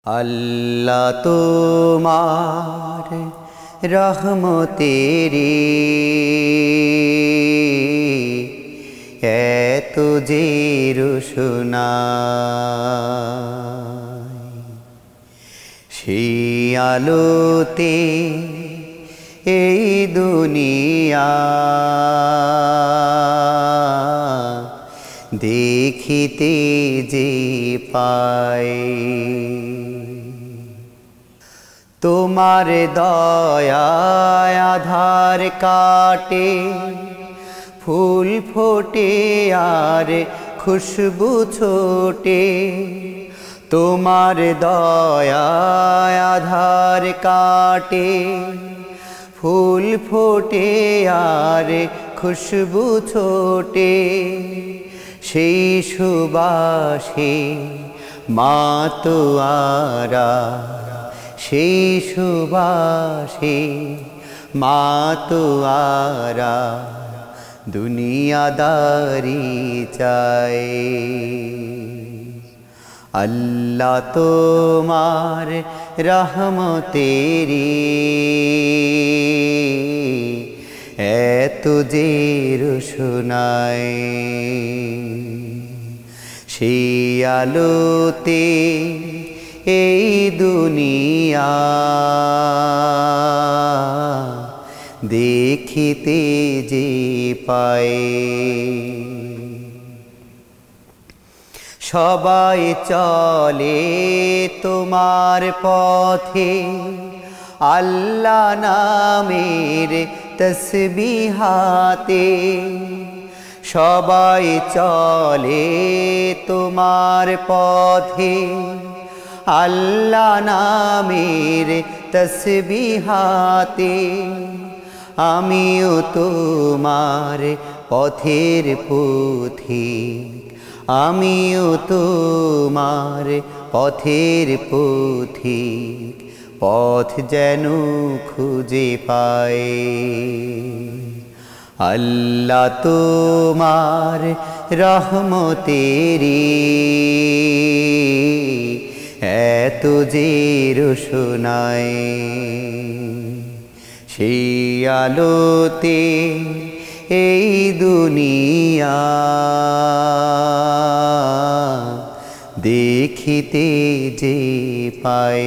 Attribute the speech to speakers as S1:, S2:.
S1: আল্লাহ তোমার রহমতেরি এত যে রোশনাই, সেই আলোতে এই দুনিয়া দেখিতে যে পাই। তোমার দয়ায় আধার কাটে, ফুল ফোটে আর খুশবু ছোটে। তোমার দয়ায় আধার কাটে, ফুল ফোটে আর খুশবু ছোটে। সেই সুবাসে মাতোয়ারা, সেই সুবাসে মাতোয়ারা দুনিয়াদারি চায়। আল্লাহ তোমার রহমতেরি এত যে রোশনাই, সেই আলোতে এই দুনিয়া দেখিতে যে পাই। সবাই চলে তোমার পথে, আল্লাহ নামের তসবিহাতে। সবাই চলে তোমার পথে, আল্লাহ নামের তসবিহাতে। আমিও তোমার পথের পথিক, আমিও তোমার পথের পথিক। পথ যেন খুঁজে পাই। আল্লাহ তোমার রহমতেরি এত যে রোশনাই, সেই আলোতে এই দুনিয়া দেখিতে যে পাই।